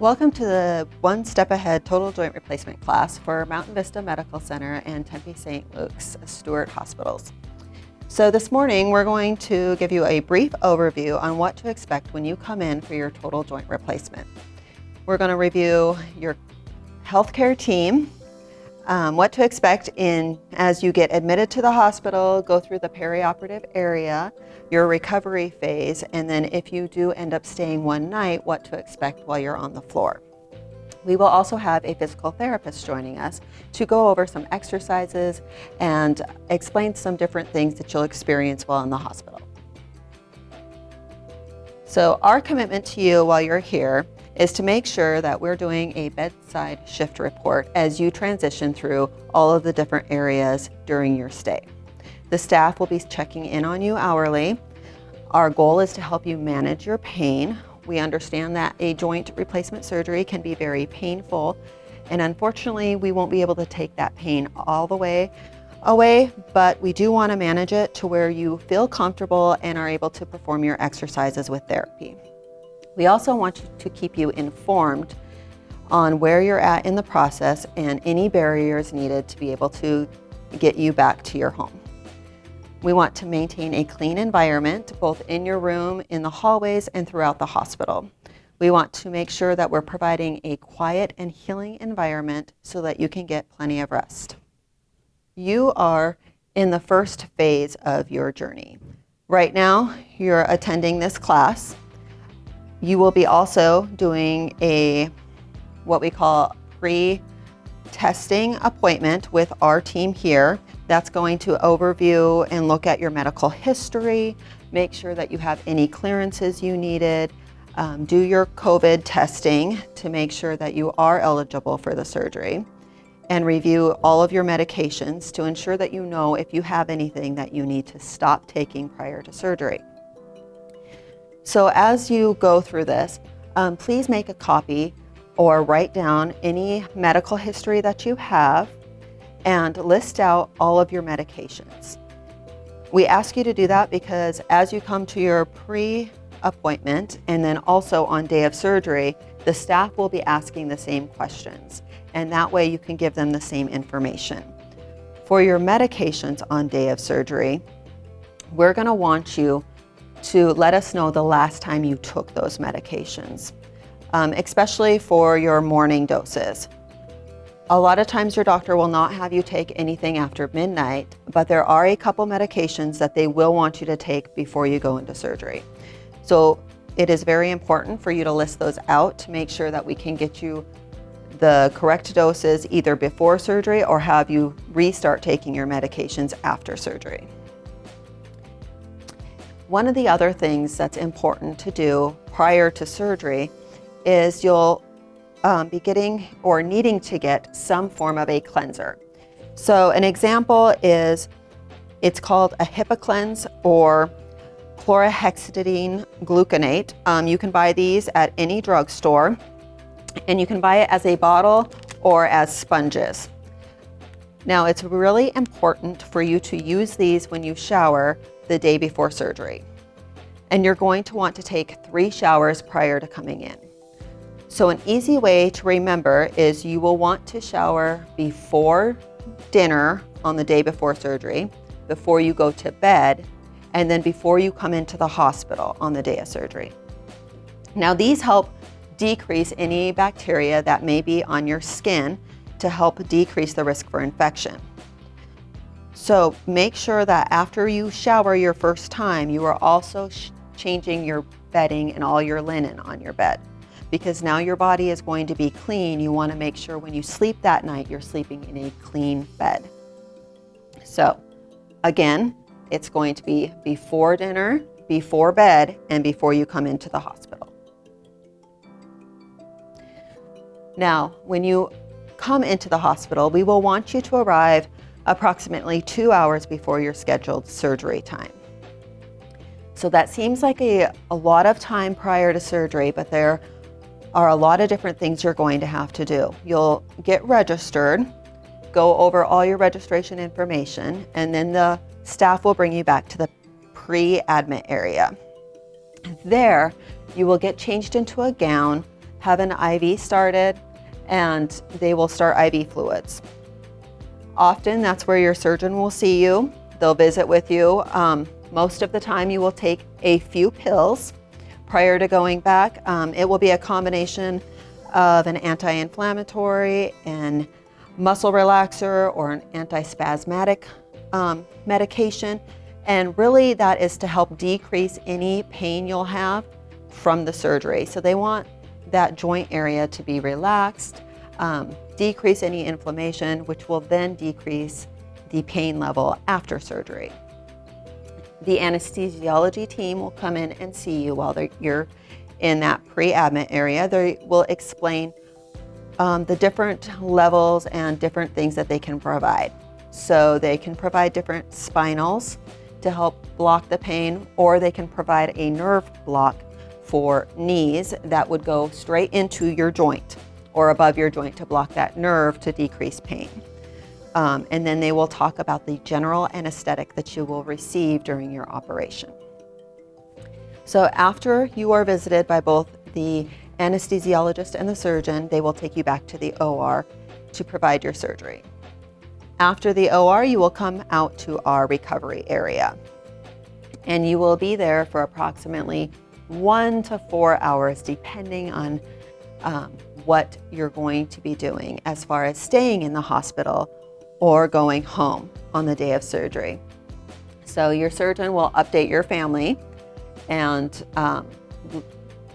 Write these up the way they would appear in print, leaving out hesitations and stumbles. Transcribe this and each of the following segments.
Welcome to the One Step Ahead Total Joint Replacement class for Mountain Vista Medical Center and Tempe St. Luke's Stewart Hospitals. So this morning we're going to give you a brief overview on what to expect when you come in for your total joint replacement. We're going to review your healthcare team, what to expect as you get admitted to the hospital, go through the perioperative area, your recovery phase, and then if you do end up staying one night, what to expect while you're on the floor. We will also have a physical therapist joining us to go over some exercises and explain some different things that you'll experience while in the hospital. So our commitment to you while you're here is to make sure that we're doing a bedside shift report as you transition through all of the different areas during your stay. The staff will be checking in on you hourly. Our goal is to help you manage your pain. We understand that a joint replacement surgery can be very painful, and unfortunately we won't be able to take that pain all the way away, but we do want to manage it to where you feel comfortable and are able to perform your exercises with therapy. We also want to keep you informed on where you're at in the process and any barriers needed to be able to get you back to your home. We want to maintain a clean environment, both in your room, in the hallways, and throughout the hospital. We want to make sure that we're providing a quiet and healing environment so that you can get plenty of rest. You are in the first phase of your journey. Right now, you're attending this class. You will be also doing what we call pre-testing appointment with our team here. That's going to overview and look at your medical history, make sure that you have any clearances you needed, do your COVID testing to make sure that you are eligible for the surgery, and review all of your medications to ensure that you know if you have anything that you need to stop taking prior to surgery. So as you go through this, please make a copy or write down any medical history that you have and list out all of your medications. We ask you to do that because as you come to your pre-appointment and then also on day of surgery, the staff will be asking the same questions, and that way you can give them the same information. For your medications on day of surgery, we're going to want you to let us know the last time you took those medications, especially for your morning doses. A lot of times your doctor will not have you take anything after midnight, but there are a couple medications that they will want you to take before you go into surgery. So it is very important for you to list those out to make sure that we can get you the correct doses either before surgery or have you restart taking your medications after surgery. One of the other things that's important to do prior to surgery is you'll be getting or needing to get some form of a cleanser. So an example is, it's called a HIPAA cleanse or chlorhexidine gluconate. You can buy these at any drugstore, and you can buy it as a bottle or as sponges. Now, it's really important for you to use these when you shower the day before surgery. And you're going to want to take 3 showers prior to coming in. So an easy way to remember is you will want to shower before dinner on the day before surgery, before you go to bed, and then before you come into the hospital on the day of surgery. Now, these help decrease any bacteria that may be on your skin to help decrease the risk for infection. So make sure that after you shower your first time, you are also changing your bedding and all your linen on your bed, because now your body is going to be clean. You want to make sure when you sleep that night, you're sleeping in a clean bed. So again, it's going to be before dinner, before bed, and before you come into the hospital. Now, when you come into the hospital, we will want you to arrive approximately 2 hours before your scheduled surgery time. So that seems like a lot of time prior to surgery, but there are a lot of different things you're going to have to do. You'll get registered, go over all your registration information, and then the staff will bring you back to the pre-admit area. There, you will get changed into a gown have an IV started, and they will start IV fluids. Often that's where your surgeon will see you. They'll visit with you. Most of the time you will take a few pills prior to going back. It will be a combination of an anti-inflammatory and muscle relaxer or an antispasmodic medication. And really that is to help decrease any pain you'll have from the surgery. So they want that joint area to be relaxed, decrease any inflammation, which will then decrease the pain level after surgery. The anesthesiology team will come in and see you while you're in that pre-admit area. They will explain the different levels and different things that they can provide. So they can provide different spinals to help block the pain, or they can provide a nerve block for knees that would go straight into your joint or above your joint to block that nerve to decrease pain. And then they will talk about the general anesthetic that you will receive during your operation. So after you are visited by both the anesthesiologist and the surgeon, they will take you back to the OR to provide your surgery. After the OR, you will come out to our recovery area, and you will be there for approximately 1 to 4 hours, depending on what you're going to be doing as far as staying in the hospital or going home on the day of surgery. So your surgeon will update your family and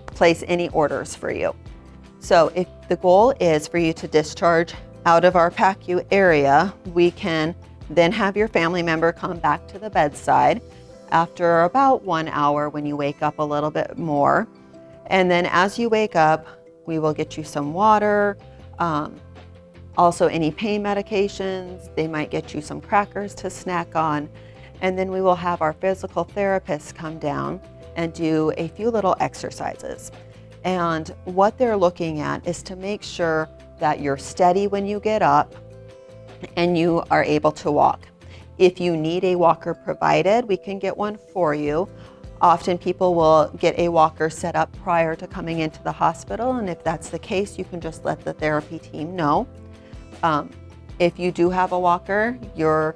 place any orders for you. So if the goal is for you to discharge out of our PACU area, we can then have your family member come back to the bedside after about 1 hour when you wake up a little bit more. And then as you wake up, we will get you some water, also any pain medications. They might get you some crackers to snack on. And then we will have our physical therapists come down and do a few little exercises. And what they're looking at is to make sure that you're steady when you get up and you are able to walk. If you need a walker provided, we can get one for you. Often people will get a walker set up prior to coming into the hospital, and if that's the case, you can just let the therapy team know. If you do have a walker, your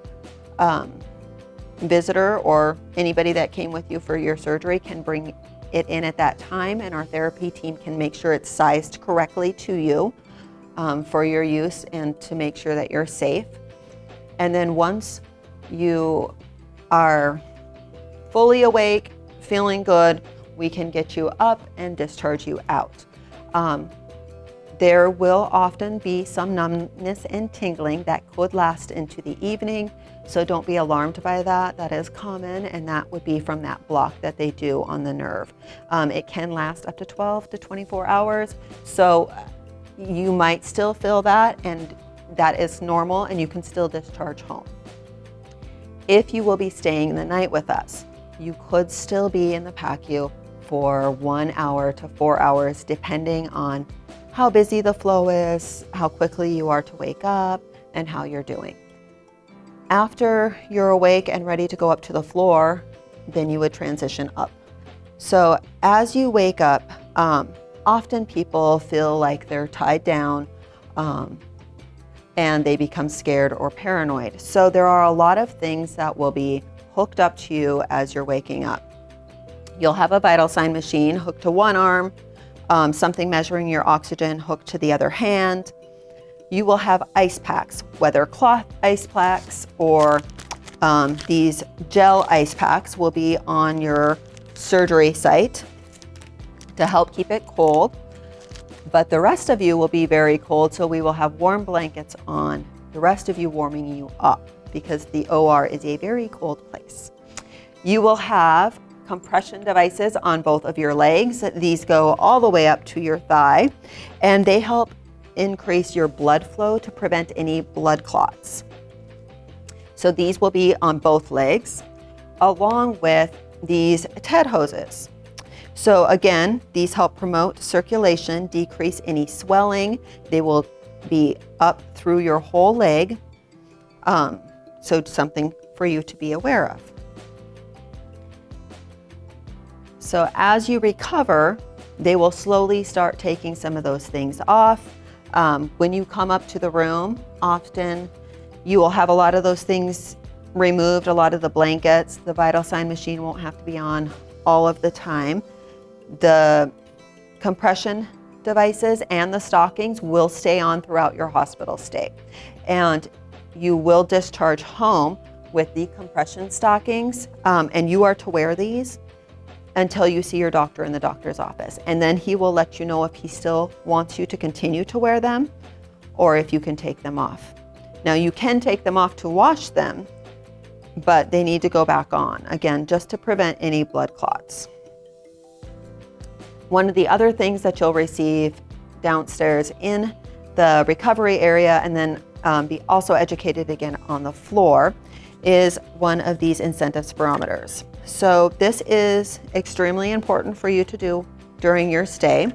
visitor or anybody that came with you for your surgery can bring it in at that time, and our therapy team can make sure it's sized correctly to you for your use and to make sure that you're safe. And then once you are fully awake, feeling good, we can get you up and discharge you out. There will often be some numbness and tingling that could last into the evening, so don't be alarmed by that. That is common, and that would be from that block that they do on the nerve. It can last up to 12 to 24 hours, so you might still feel that, and that is normal, and you can still discharge home. If you will be staying the night with us, you could still be in the PACU for 1 hour to 4 hours, depending on how busy the flow is, how quickly you are to wake up, and how you're doing. After you're awake and ready to go up to the floor, then you would transition up. So as you wake up, often people feel like they're tied down and they become scared or paranoid. So there are a lot of things that will be hooked up to you as you're waking up. You'll have a vital sign machine hooked to one arm, something measuring your oxygen hooked to the other hand. You will have ice packs, whether cloth ice packs or these gel ice packs will be on your surgery site to help keep it cold. But the rest of you will be very cold, so we will have warm blankets on, the rest of you warming you up, because the OR is a very cold place. You will have compression devices on both of your legs. These go all the way up to your thigh, and they help increase your blood flow to prevent any blood clots. So these will be on both legs, along with these TED hoses. So again, these help promote circulation, decrease any swelling. They will be up through your whole leg. So something for you to be aware of. So as you recover, They will slowly start taking some of those things off. When you come up to the room, often you will have a lot of those things removed, a lot of the blankets. The vital sign machine won't have to be on all of the time. The compression devices and the stockings will stay on throughout your hospital stay. And you will discharge home with the compression stockings, and you are to wear these until you see your doctor in the doctor's office. And then he will let you know if he still wants you to continue to wear them or if you can take them off. Now you can take them off to wash them, but they need to go back on, again, just to prevent any blood clots. One of the other things that you'll receive downstairs in the recovery area, and then be also educated again on the floor, is one of these incentive spirometers. So this is extremely important for you to do during your stay.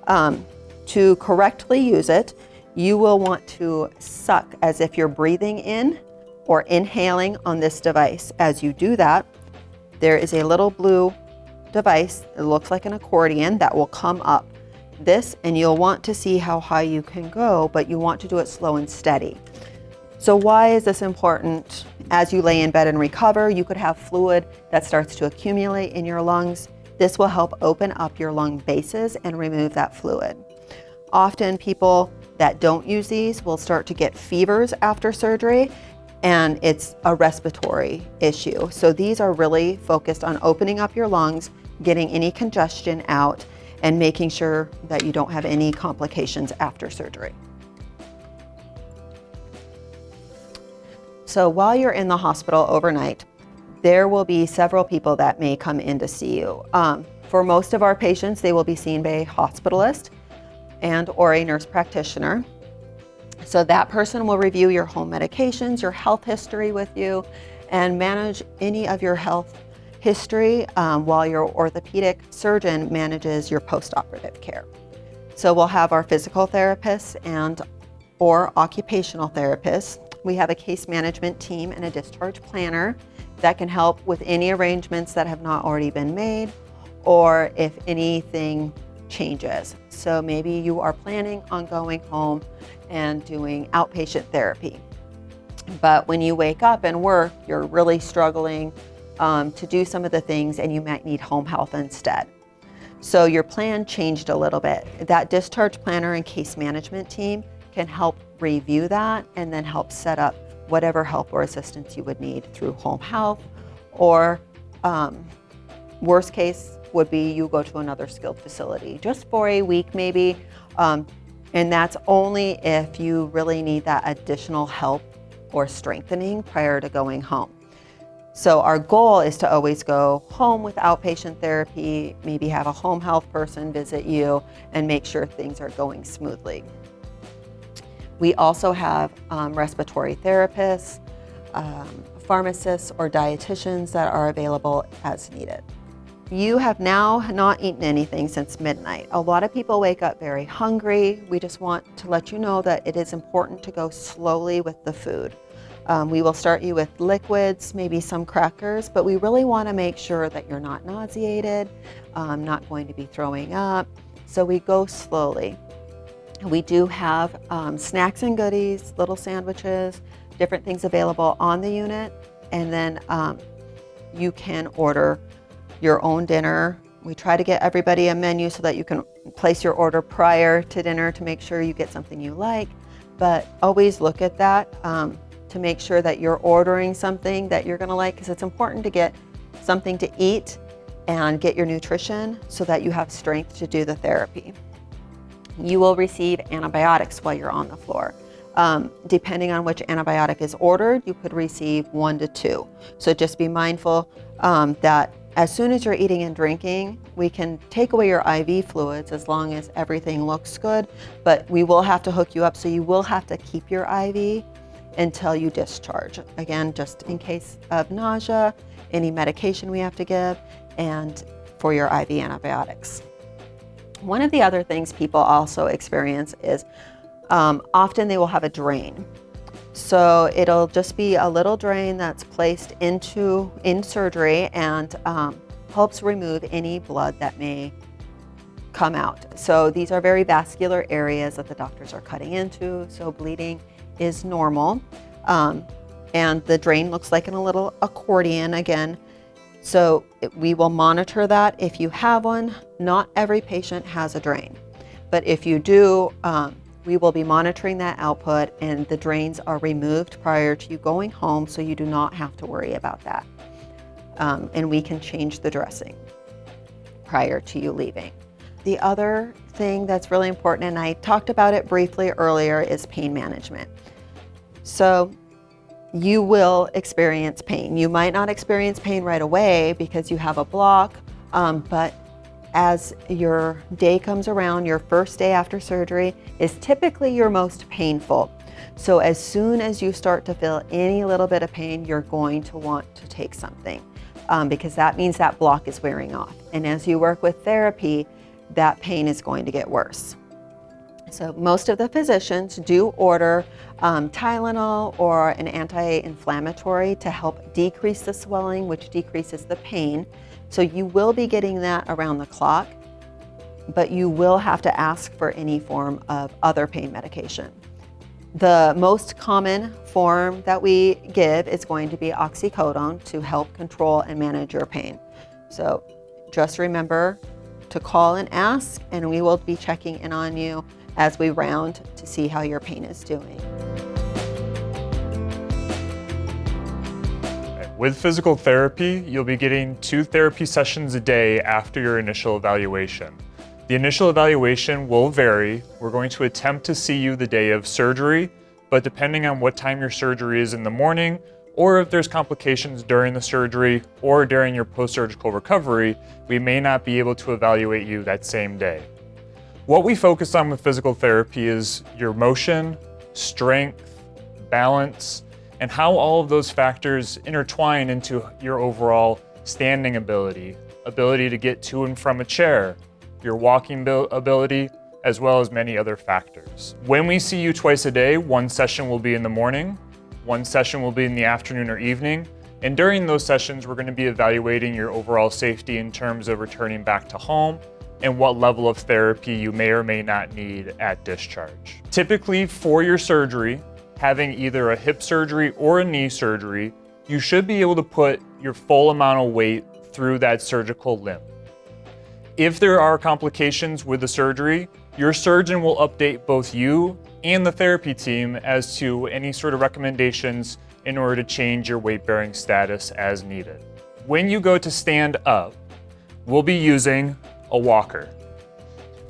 To correctly use it, you will want to suck as if you're breathing in or inhaling on this device. As you do that, there is a little blue device, it looks like an accordion, that will come up this, and you'll want to see how high you can go, but you want to do it slow and steady. So why is this important? As you lay in bed and recover, you could have fluid that starts to accumulate in your lungs. This will help open up your lung bases and remove that fluid. Often people that don't use these will start to get fevers after surgery, and it's a respiratory issue. So these are really focused on opening up your lungs, getting any congestion out, and making sure that you don't have any complications after surgery. So while you're in the hospital overnight, there will be several people that may come in to see you. For most of our patients, they will be seen by a hospitalist and or a nurse practitioner. So that person will review your home medications, your health history with you, and manage any of your health history while your orthopedic surgeon manages your post-operative care. So we'll have our physical therapists and or occupational therapists. We have a case management team and a discharge planner that can help with any arrangements that have not already been made or if anything changes. So maybe you are planning on going home and doing outpatient therapy, but when you wake up and work, you're really struggling to do some of the things and you might need home health instead. So your plan changed a little bit. That discharge planner and case management team can help review that and then help set up whatever help or assistance you would need through home health, or worst case would be you go to another skilled facility just for a week maybe, and that's only if you really need that additional help or strengthening prior to going home. So our goal is to always go home with outpatient therapy, maybe have a home health person visit you and make sure things are going smoothly. We also have respiratory therapists, pharmacists, or dietitians that are available as needed. You have now not eaten anything since midnight. A lot of people wake up very hungry. We just want to let you know that it is important to go slowly with the food. We will start you with liquids, maybe some crackers, but we really want to make sure that you're not nauseated, not going to be throwing up. So we go slowly. We do have snacks and goodies, little sandwiches, different things available on the unit, and then you can order your own dinner. We try to get everybody a menu so that you can place your order prior to dinner to make sure you get something you like, but always look at that to make sure that you're ordering something that you're gonna like, because it's important to get something to eat and get your nutrition so that you have strength to do the therapy. You will receive antibiotics while you're on the floor. Depending on which antibiotic is ordered, you could receive 1 to 2. So just be mindful that as soon as you're eating and drinking, we can take away your IV fluids as long as everything looks good, but we will have to hook you up, so you will have to keep your IV until you discharge. Again, just in case of nausea, any medication we have to give, and for your IV antibiotics. One of the other things people also experience is often they will have a drain. So it'll just be a little drain that's placed in surgery and helps remove any blood that may come out. So these are very vascular areas that the doctors are cutting into, so bleeding is normal. And the drain looks like in a little accordion again. So we will monitor that if you have one. Not every patient has a drain, but if you do, we will be monitoring that output, and the drains are removed prior to you going home, so you do not have to worry about that. And we can change the dressing prior to you leaving. The other thing that's really important, and I talked about it briefly earlier, is pain management. So you will experience pain. You might not experience pain right away because you have a block, but as your day comes around, your first day after surgery is typically your most painful. So as soon as you start to feel any little bit of pain, you're going to want to take something because that means that block is wearing off. And as you work with therapy, that pain is going to get worse. So most of the physicians do order Tylenol or an anti-inflammatory to help decrease the swelling, which decreases the pain. So you will be getting that around the clock, but you will have to ask for any form of other pain medication. The most common form that we give is going to be oxycodone to help control and manage your pain. So just remember to call and ask, and we will be checking in on you as we round to see how your pain is doing. With physical therapy, you'll be getting 2 therapy sessions a day after your initial evaluation. The initial evaluation will vary. We're going to attempt to see you the day of surgery, but depending on what time your surgery is in the morning, or if there's complications during the surgery or during your post-surgical recovery, we may not be able to evaluate you that same day. What we focus on with physical therapy is your motion, strength, balance, and how all of those factors intertwine into your overall standing ability to get to and from a chair, your walking ability, as well as many other factors. When we see you twice a day, 1 session will be in the morning, 1 session will be in the afternoon or evening, and during those sessions, we're going to be evaluating your overall safety in terms of returning back to home and what level of therapy you may or may not need at discharge. Typically, for your surgery, having either a hip surgery or a knee surgery, you should be able to put your full amount of weight through that surgical limb. If there are complications with the surgery, your surgeon will update both you and the therapy team as to any sort of recommendations in order to change your weight-bearing status as needed. When you go to stand up, we'll be using a walker.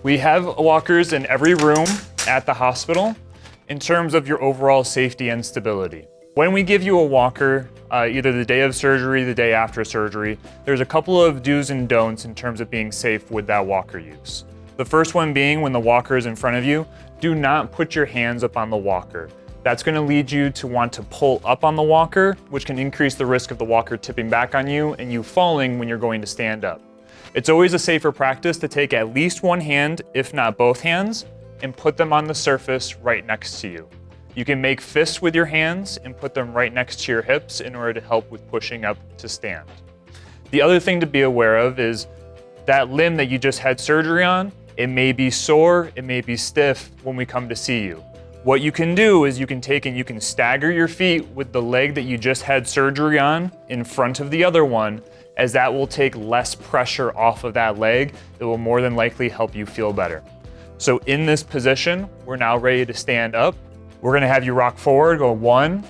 We have walkers in every room at the hospital in terms of your overall safety and stability. When we give you a walker, either the day of surgery, the day after surgery, there's a couple of do's and don'ts in terms of being safe with that walker use. The first one being when the walker is in front of you, do not put your hands up on the walker. That's going to lead you to want to pull up on the walker, which can increase the risk of the walker tipping back on you and you falling when you're going to stand up. It's always a safer practice to take at least one hand, if not both hands, and put them on the surface right next to you. You can make fists with your hands and put them right next to your hips in order to help with pushing up to stand. The other thing to be aware of is that limb that you just had surgery on, it may be sore, it may be stiff when we come to see you. What you can do is you can take and you can stagger your feet with the leg that you just had surgery on in front of the other one, as that will take less pressure off of that leg. It will more than likely help you feel better. So in this position, we're now ready to stand up. We're gonna have you rock forward, go 1,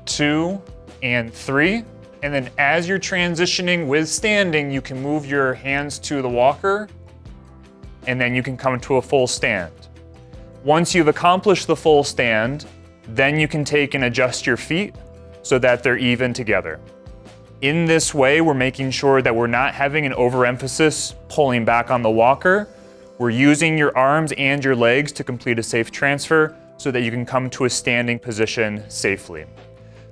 2, and 3. And then as you're transitioning with standing, you can move your hands to the walker, and then you can come to a full stand. Once you've accomplished the full stand, then you can take and adjust your feet so that they're even together. In this way, we're making sure that we're not having an overemphasis pulling back on the walker. We're using your arms and your legs to complete a safe transfer so that you can come to a standing position safely.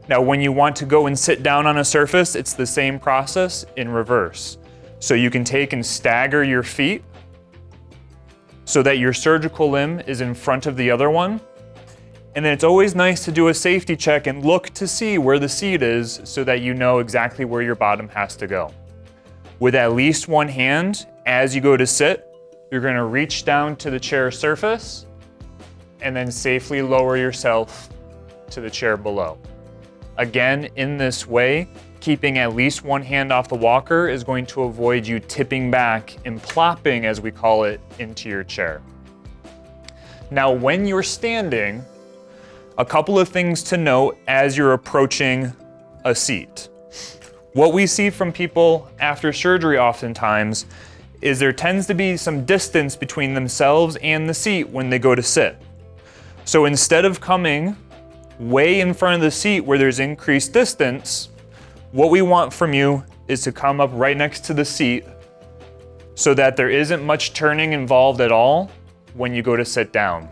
Now, when you want to go and sit down on a surface, it's the same process in reverse. So you can take and stagger your feet so that your surgical limb is in front of the other one. And then it's always nice to do a safety check and look to see where the seat is so that you know exactly where your bottom has to go. With at least one hand, as you go to sit, You're going to reach down to the chair surface and then safely lower yourself to the chair below. Again, in this way, keeping at least one hand off the walker is going to avoid you tipping back and plopping, as we call it, into your chair. Now, when you're standing, a couple of things to note as you're approaching a seat. What we see from people after surgery oftentimes is there tends to be some distance between themselves and the seat when they go to sit. So instead of coming way in front of the seat where there's increased distance, what we want from you is to come up right next to the seat so that there isn't much turning involved at all when you go to sit down.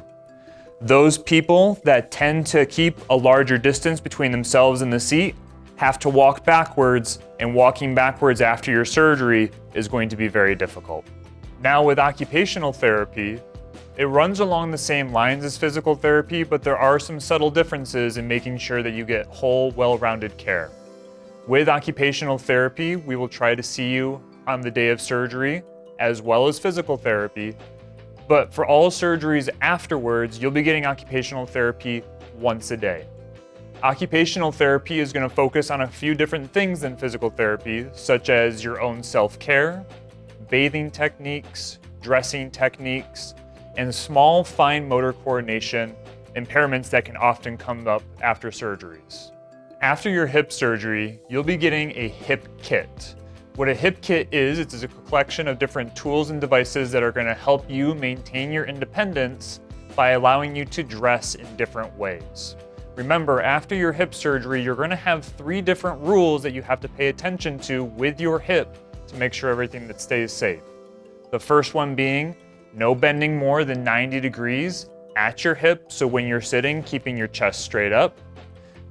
Those people that tend to keep a larger distance between themselves and the seat have to walk backwards, and walking backwards after your surgery is going to be very difficult. Now with occupational therapy, it runs along the same lines as physical therapy, but there are some subtle differences in making sure that you get whole, well-rounded care. With occupational therapy, we will try to see you on the day of surgery, as well as physical therapy. But for all surgeries afterwards, you'll be getting occupational therapy once a day. Occupational therapy is going to focus on a few different things than physical therapy, such as your own self-care, bathing techniques, dressing techniques, and small fine motor coordination impairments that can often come up after surgeries. After your hip surgery, you'll be getting a hip kit. What a hip kit is, it's a collection of different tools and devices that are going to help you maintain your independence by allowing you to dress in different ways. Remember, after your hip surgery, you're going to have 3 different rules that you have to pay attention to with your hip to make sure everything that stays safe. The first one being no bending more than 90 degrees at your hip, so when you're sitting, keeping your chest straight up,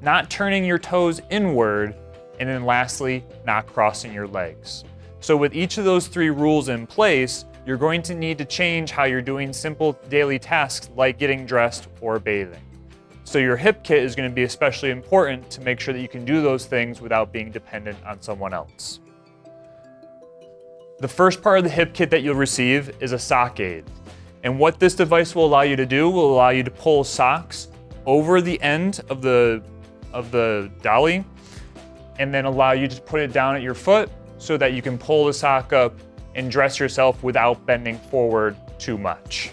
not turning your toes inward, and then lastly, not crossing your legs. So with each of those 3 rules in place, you're going to need to change how you're doing simple daily tasks like getting dressed or bathing. So your hip kit is going to be especially important to make sure that you can do those things without being dependent on someone else. The first part of the hip kit that you'll receive is a sock aid. And what this device will allow you to do will allow you to pull socks over the end of the dolly and then allow you to put it down at your foot so that you can pull the sock up and dress yourself without bending forward too much.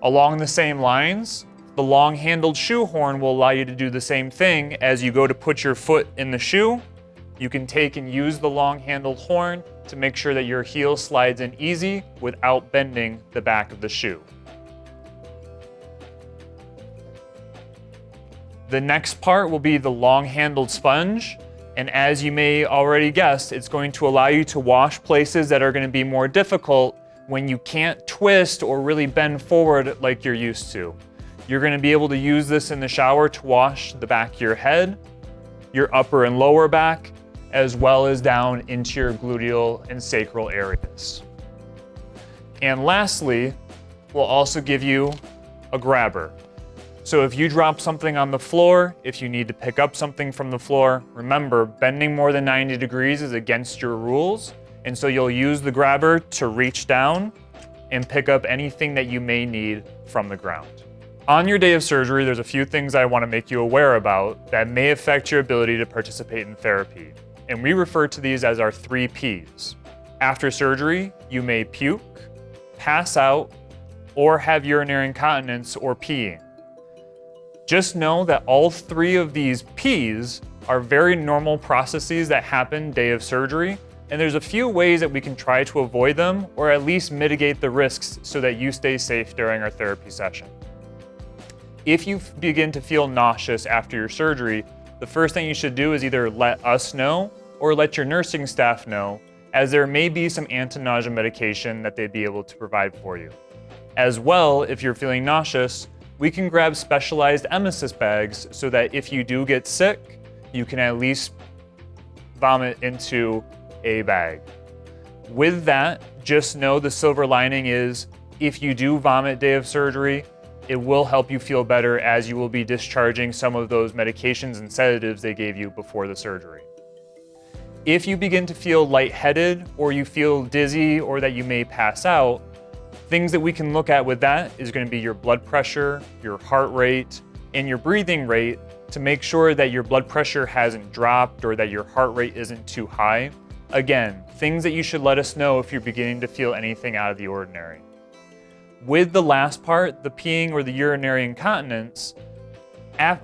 Along the same lines, the long-handled shoe horn will allow you to do the same thing. As you go to put your foot in the shoe, you can take and use the long-handled horn to make sure that your heel slides in easy without bending the back of the shoe. The next part will be the long-handled sponge, and as you may already guess, it's going to allow you to wash places that are going to be more difficult when you can't twist or really bend forward like you're used to. You're going to be able to use this in the shower to wash the back of your head, your upper and lower back, as well as down into your gluteal and sacral areas. And lastly, we'll also give you a grabber. So if you drop something on the floor, if you need to pick up something from the floor, remember, bending more than 90 degrees is against your rules. And so you'll use the grabber to reach down and pick up anything that you may need from the ground. On your day of surgery, there's a few things I want to make you aware about that may affect your ability to participate in therapy. And we refer to these as our 3 Ps. After surgery, you may puke, pass out, or have urinary incontinence or peeing. Just know that all 3 of these Ps are very normal processes that happen day of surgery, and there's a few ways that we can try to avoid them or at least mitigate the risks so that you stay safe during our therapy session. If you begin to feel nauseous after your surgery, the first thing you should do is either let us know or let your nursing staff know, as there may be some anti-nausea medication that they'd be able to provide for you. As well, if you're feeling nauseous, we can grab specialized emesis bags so that if you do get sick, you can at least vomit into a bag. With that, just know the silver lining is if you do vomit day of surgery, it will help you feel better as you will be discharging some of those medications and sedatives they gave you before the surgery. If you begin to feel lightheaded or you feel dizzy or that you may pass out, things that we can look at with that is going to be your blood pressure, your heart rate, and your breathing rate to make sure that your blood pressure hasn't dropped or that your heart rate isn't too high. Again, things that you should let us know if you're beginning to feel anything out of the ordinary. With the last part, the peeing or the urinary incontinence,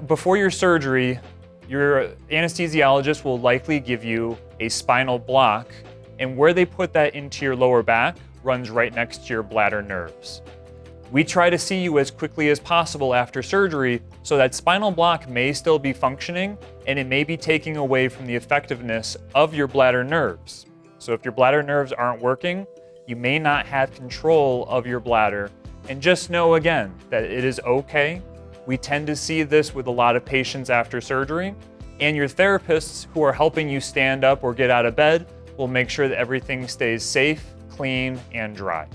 before your surgery, your anesthesiologist will likely give you a spinal block, and where they put that into your lower back runs right next to your bladder nerves. We try to see you as quickly as possible after surgery so that spinal block may still be functioning and it may be taking away from the effectiveness of your bladder nerves. So if your bladder nerves aren't working, you may not have control of your bladder. And just know again that it is okay. We tend to see this with a lot of patients after surgery, and your therapists who are helping you stand up or get out of bed will make sure that everything stays safe, clean, and dry.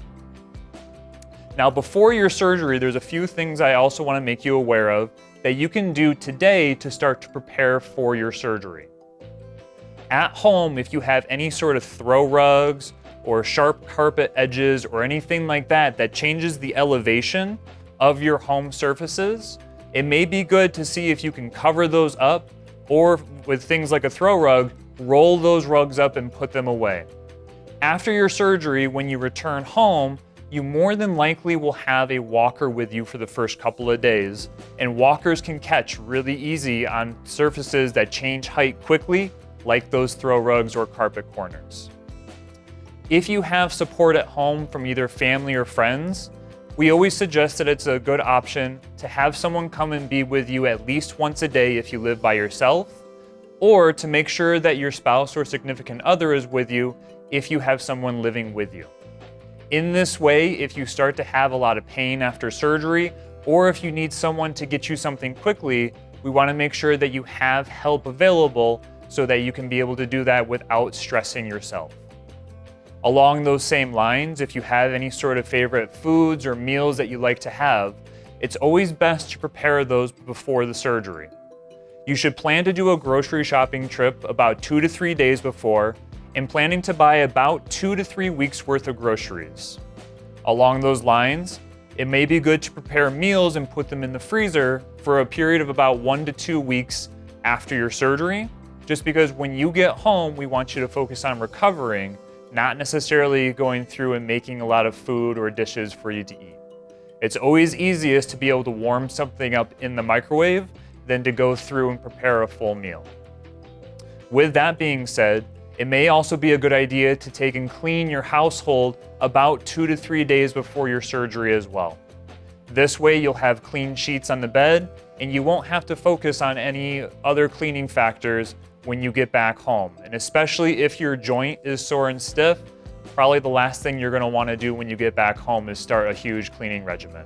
Now, before your surgery, there's a few things I also want to make you aware of that you can do today to start to prepare for your surgery. At home, if you have any sort of throw rugs or sharp carpet edges or anything like that that changes the elevation of your home surfaces, it may be good to see if you can cover those up, or with things like a throw rug, roll those rugs up and put them away. After your surgery, when you return home, you more than likely will have a walker with you for the first couple of days, and walkers can catch really easy on surfaces that change height quickly, like those throw rugs or carpet corners. If you have support at home from either family or friends, we always suggest that it's a good option to have someone come and be with you at least once a day if you live by yourself, or to make sure that your spouse or significant other is with you if you have someone living with you. In this way, if you start to have a lot of pain after surgery, or if you need someone to get you something quickly, we want to make sure that you have help available so that you can be able to do that without stressing yourself. Along those same lines, if you have any sort of favorite foods or meals that you like to have, it's always best to prepare those before the surgery. You should plan to do a grocery shopping trip about 2 to 3 days before, and planning to buy about 2 to 3 weeks worth of groceries. Along those lines, it may be good to prepare meals and put them in the freezer for a period of about 1 to 2 weeks after your surgery, just because when you get home, we want you to focus on recovering, not necessarily going through and making a lot of food or dishes for you to eat. It's always easiest to be able to warm something up in the microwave than to go through and prepare a full meal. With that being said, it may also be a good idea to take and clean your household about 2 to 3 days before your surgery as well. This way you'll have clean sheets on the bed and you won't have to focus on any other cleaning factors when you get back home. And especially if your joint is sore and stiff, probably the last thing you're gonna wanna do when you get back home is start a huge cleaning regimen.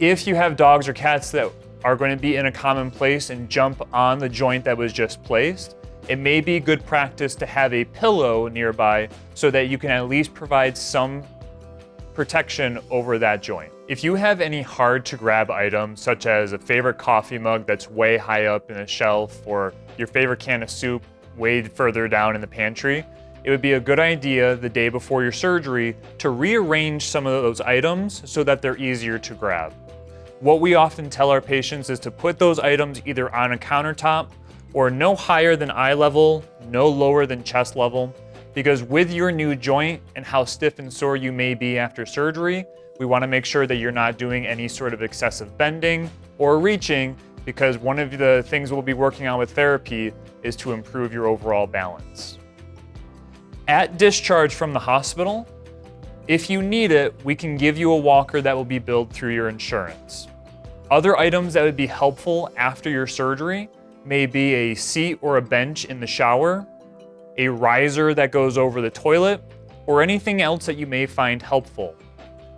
If you have dogs or cats that are going to be in a common place and jump on the joint that was just placed, it may be good practice to have a pillow nearby so that you can at least provide some protection over that joint. If you have any hard to grab items, such as a favorite coffee mug that's way high up in a shelf, or your favorite can of soup way further down in the pantry, it would be a good idea the day before your surgery to rearrange some of those items so that they're easier to grab. What we often tell our patients is to put those items either on a countertop or no higher than eye level, no lower than chest level, because with your new joint and how stiff and sore you may be after surgery, we want to make sure that you're not doing any sort of excessive bending or reaching, because one of the things we'll be working on with therapy is to improve your overall balance. At discharge from the hospital, if you need it, we can give you a walker that will be billed through your insurance. Other items that would be helpful after your surgery may be a seat or a bench in the shower, a riser that goes over the toilet, or anything else that you may find helpful.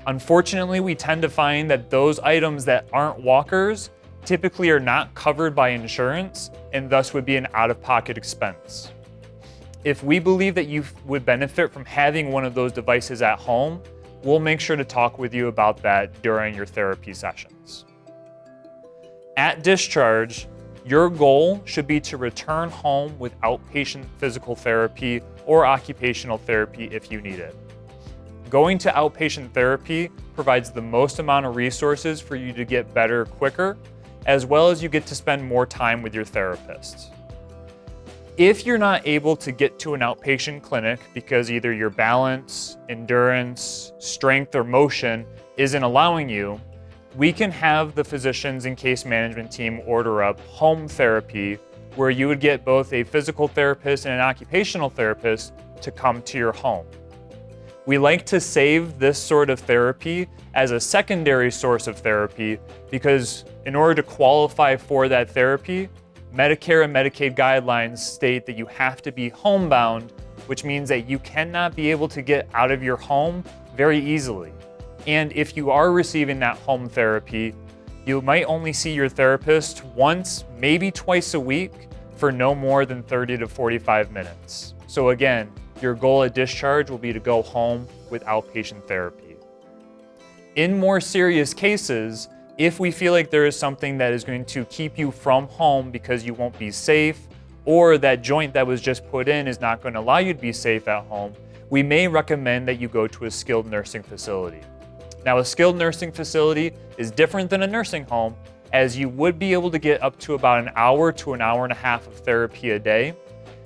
Unfortunately, we tend to find that those items that aren't walkers typically are not covered by insurance and thus would be an out-of-pocket expense. If we believe that you would benefit from having one of those devices at home, we'll make sure to talk with you about that during your therapy sessions. At discharge, Your goal should be to return home with outpatient physical therapy or occupational therapy if you need it. Going to outpatient therapy provides the most amount of resources for you to get better quicker, as well as you get to spend more time with your therapist. If you're not able to get to an outpatient clinic because either your balance, endurance, strength, or motion isn't allowing you, we can have the physicians and case management team order up home therapy where you would get both a physical therapist and an occupational therapist to come to your home. We like to save this sort of therapy as a secondary source of therapy because in order to qualify for that therapy, Medicare and Medicaid guidelines state that you have to be homebound, which means that you cannot be able to get out of your home very easily. And if you are receiving that home therapy, you might only see your therapist once, maybe twice a week for no more than 30 to 45 minutes. So again, your goal at discharge will be to go home with outpatient therapy. In more serious cases, if we feel like there is something that is going to keep you from home because you won't be safe, or that joint that was just put in is not going to allow you to be safe at home, we may recommend that you go to a skilled nursing facility. Now, a skilled nursing facility is different than a nursing home, as you would be able to get up to about an hour to an hour and a half of therapy a day.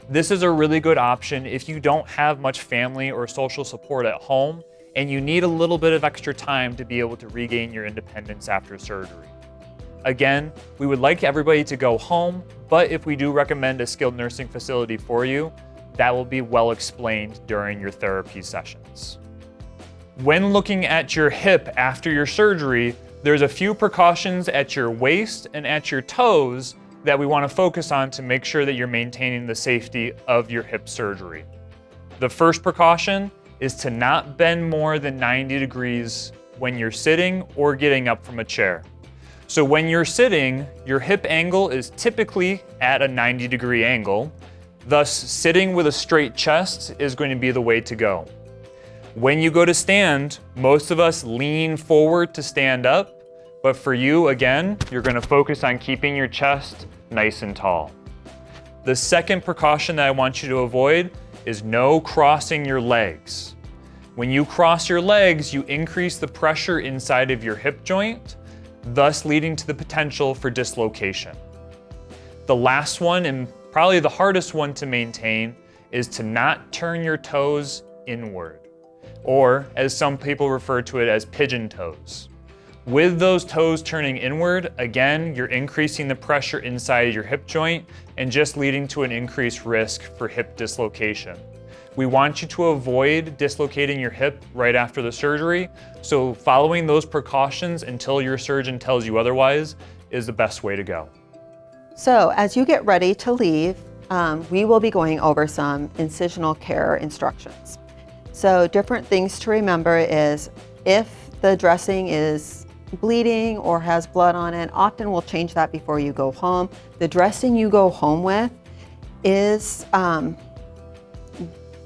This is a really good option if you don't have much family or social support at home and you need a little bit of extra time to be able to regain your independence after surgery. Again, we would like everybody to go home, but if we do recommend a skilled nursing facility for you, that will be well explained during your therapy sessions. When looking at your hip after your surgery, there's a few precautions at your waist and at your toes that we want to focus on to make sure that you're maintaining the safety of your hip surgery. The first precaution is to not bend more than 90 degrees when you're sitting or getting up from a chair. So when you're sitting, your hip angle is typically at a 90-degree angle. Thus, sitting with a straight chest is going to be the way to go. When you go to stand, most of us lean forward to stand up, but for you, again, you're going to focus on keeping your chest nice and tall. The second precaution that I want you to avoid is no crossing your legs. When you cross your legs, you increase the pressure inside of your hip joint, thus leading to the potential for dislocation. The last one, and probably the hardest one to maintain, is to not turn your toes inward, or as some people refer to it as pigeon toes. With those toes turning inward, again, you're increasing the pressure inside your hip joint and just leading to an increased risk for hip dislocation. We want you to avoid dislocating your hip right after the surgery, so following those precautions until your surgeon tells you otherwise is the best way to go. So as you get ready to leave, we will be going over some incisional care instructions. So different things to remember is if the dressing is bleeding or has blood on it, often we'll change that before you go home. The dressing you go home with is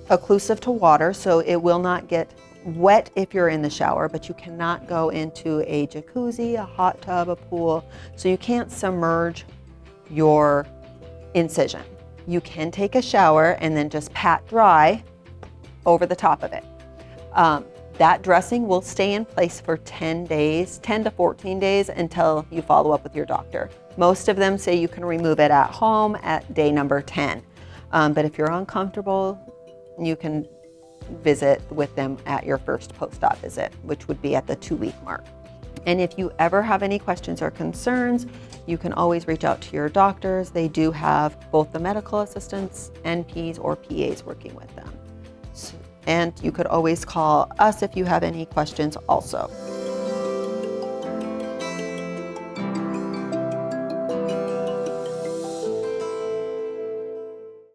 occlusive to water, so it will not get wet if you're in the shower, but you cannot go into a jacuzzi, a hot tub, a pool, so you can't submerge your incision. You can take a shower and then just pat dry over the top of it. That dressing will stay in place for 10 days, 10 to 14 days until you follow up with your doctor. Most of them say you can remove it at home at day number 10. But if you're uncomfortable, you can visit with them at your first post-op visit, which would be at the 2-week mark. And if you ever have any questions or concerns, you can always reach out to your doctors. They do have both the medical assistants, NPs, or PAs working with them. And you could always call us if you have any questions also.